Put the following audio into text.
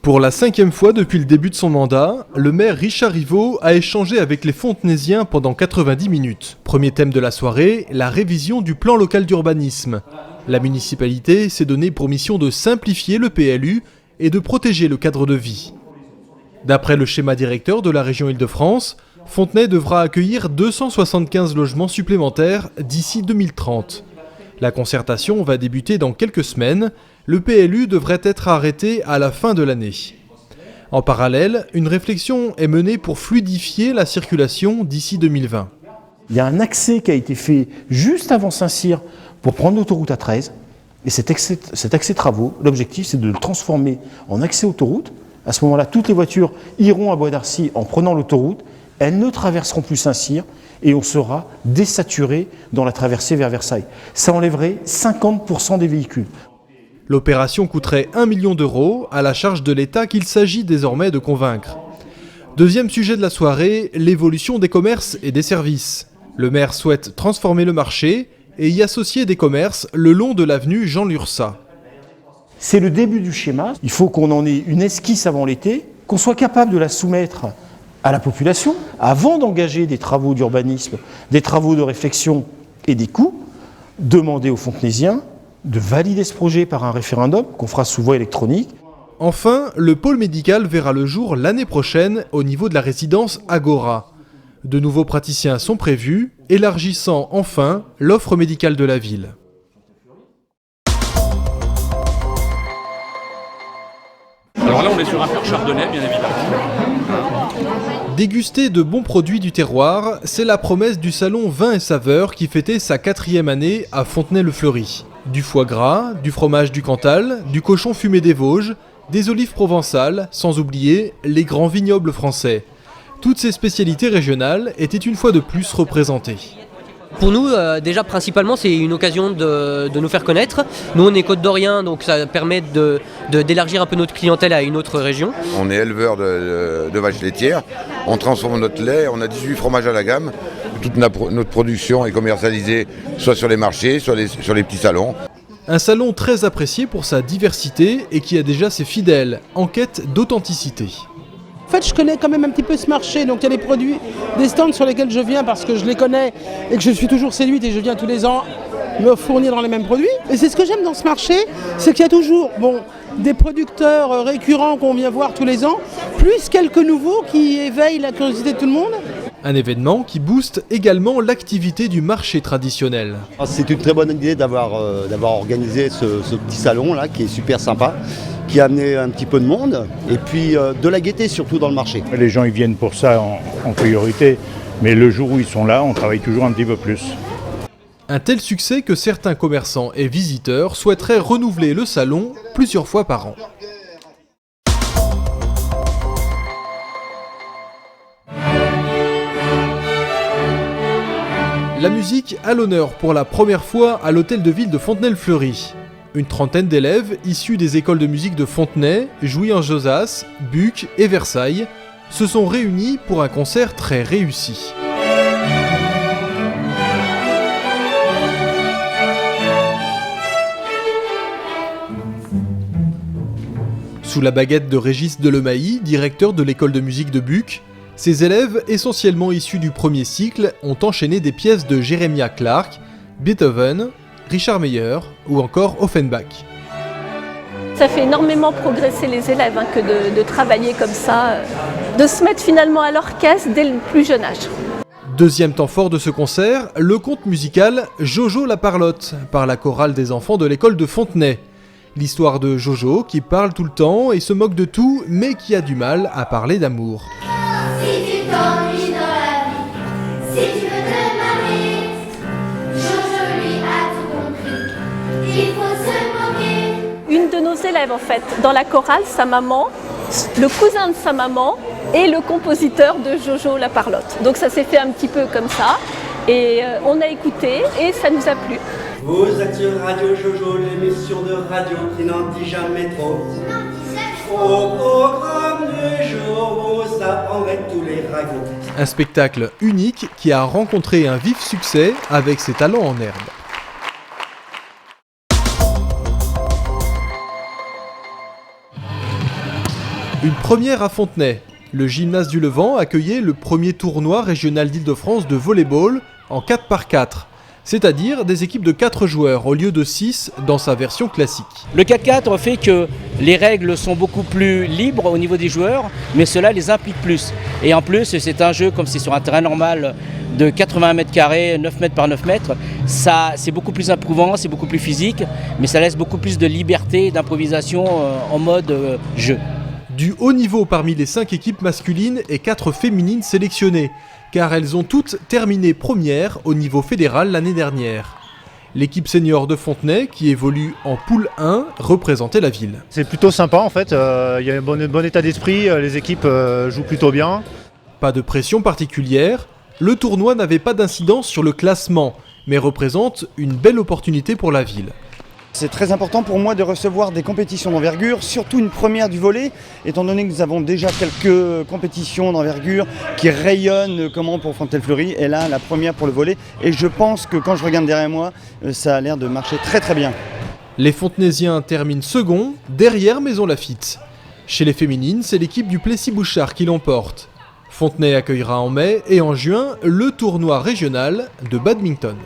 Pour la 5e fois depuis le début de son mandat, le maire Richard Rivot a échangé avec les Fontenaisiens pendant 90 minutes. Premier thème de la soirée, la révision du plan local d'urbanisme. La municipalité s'est donnée pour mission de simplifier le PLU et de protéger le cadre de vie. D'après le schéma directeur de la région Île-de-France, Fontenay devra accueillir 275 logements supplémentaires d'ici 2030. La concertation va débuter dans quelques semaines. Le PLU devrait être arrêté à la fin de l'année. En parallèle, une réflexion est menée pour fluidifier la circulation d'ici 2020. Il y a un accès qui a été fait juste avant Saint-Cyr pour prendre l'autoroute A13. Et cet accès travaux, l'objectif c'est de le transformer en accès autoroute. À ce moment-là, toutes les voitures iront à Bois d'Arcy en prenant l'autoroute. Elles ne traverseront plus Saint-Cyr et on sera désaturé dans la traversée vers Versailles. Ça enlèverait 50% des véhicules. L'opération coûterait 1 million d'euros à la charge de l'État qu'il s'agit désormais de convaincre. Deuxième sujet de la soirée, l'évolution des commerces et des services. Le maire souhaite transformer le marché et y associer des commerces le long de l'avenue Jean Lurçat. C'est le début du schéma. Il faut qu'on en ait une esquisse avant l'été, qu'on soit capable de la soumettre à la population avant d'engager des travaux d'urbanisme, des travaux de réflexion et des coûts, demander aux Fontenaisiens de valider ce projet par un référendum qu'on fera sous voie électronique. Enfin, le pôle médical verra le jour l'année prochaine au niveau de la résidence Agora. De nouveaux praticiens sont prévus, élargissant enfin l'offre médicale de la ville. Alors là, on est sur un pur chardonnay, bien évidemment. Déguster de bons produits du terroir, c'est la promesse du salon Vin et Saveurs qui fêtait sa 4e année à Fontenay-le-Fleury. Du foie gras, du fromage du Cantal, du cochon fumé des Vosges, des olives provençales, sans oublier les grands vignobles français. Toutes ces spécialités régionales étaient une fois de plus représentées. Pour nous, déjà principalement, c'est une occasion de nous faire connaître. Nous, on est Côte-d'Orient, donc ça permet d'élargir un peu notre clientèle à une autre région. On est éleveur de vaches laitières, on transforme notre lait, on a 18 fromages à la gamme. Toute notre production est commercialisée soit sur les marchés, soit sur les petits salons. Un salon très apprécié pour sa diversité et qui a déjà ses fidèles, en quête d'authenticité. En fait, je connais quand même un petit peu ce marché, donc il y a des produits, des stands sur lesquels je viens parce que je les connais et que je suis toujours séduite et je viens tous les ans me fournir dans les mêmes produits. Et c'est ce que j'aime dans ce marché, c'est qu'il y a toujours des producteurs récurrents qu'on vient voir tous les ans, plus quelques nouveaux qui éveillent la curiosité de tout le monde. Un événement qui booste également l'activité du marché traditionnel. C'est une très bonne idée d'avoir organisé ce petit salon là qui est super sympa, qui a amené un petit peu de monde et puis de la gaieté surtout dans le marché. Les gens ils viennent pour ça en priorité, mais le jour où ils sont là, on travaille toujours un petit peu plus. Un tel succès que certains commerçants et visiteurs souhaiteraient renouveler le salon plusieurs fois par an. La musique à l'honneur pour la première fois à l'hôtel de ville de Fontenay-le-Fleury. Une trentaine d'élèves issus des écoles de musique de Fontenay, Jouy-en-Josas, Buc et Versailles se sont réunis pour un concert très réussi. Sous la baguette de Régis Delemailly, directeur de l'école de musique de Buc, ces élèves, essentiellement issus du premier cycle, ont enchaîné des pièces de Jeremiah Clarke, Beethoven, Richard Meyer ou encore Offenbach. Ça fait énormément progresser les élèves que de travailler comme ça, de se mettre finalement à l'orchestre dès le plus jeune âge. Deuxième temps fort de ce concert, le conte musical Jojo la Parlotte, par la chorale des enfants de l'école de Fontenay. L'histoire de Jojo qui parle tout le temps et se moque de tout, mais qui a du mal à parler d'amour. Si tu t'ennuies dans la vie, si tu veux te marier, Jojo lui a tout compris, il faut se moquer. Une de nos élèves en fait, dans la chorale, sa maman, le cousin de sa maman et le compositeur de Jojo la Parlotte. Donc ça s'est fait un petit peu comme ça et on a écouté et ça nous a plu. Vous êtes sur Radio Jojo, l'émission de radio qui n'en dit jamais trop. Au programme du jour, vous apprendrez tous les ragots. Un spectacle unique qui a rencontré un vif succès avec ses talents en herbe. Une première à Fontenay. Le gymnase du Levant accueillait le premier tournoi régional d'Île-de-France de volley-ball en 4x4. C'est-à-dire des équipes de 4 joueurs au lieu de 6 dans sa version classique. Le 4x4 fait que les règles sont beaucoup plus libres au niveau des joueurs, mais cela les implique plus. Et en plus, c'est un jeu comme c'est sur un terrain normal de 80 mètres carrés, 9 mètres par 9 mètres. C'est beaucoup plus éprouvant, c'est beaucoup plus physique, mais ça laisse beaucoup plus de liberté et d'improvisation en mode jeu. Du haut niveau parmi les 5 équipes masculines et 4 féminines sélectionnées, car elles ont toutes terminé premières au niveau fédéral l'année dernière. L'équipe senior de Fontenay, qui évolue en poule 1, représentait la ville. C'est plutôt sympa en fait, il y a un bon état d'esprit, les équipes jouent plutôt bien. Pas de pression particulière, le tournoi n'avait pas d'incidence sur le classement, mais représente une belle opportunité pour la ville. C'est très important pour moi de recevoir des compétitions d'envergure, surtout une première du volley, étant donné que nous avons déjà quelques compétitions d'envergure qui rayonnent pour Fontenay-le-Fleury, et là la première pour le volley. Et je pense que quand je regarde derrière moi, ça a l'air de marcher très très bien. Les Fontenaisiens terminent second, derrière Maison Lafitte. Chez les féminines, c'est l'équipe du Plessis-Bouchard qui l'emporte. Fontenay accueillera en mai et en juin le tournoi régional de badminton.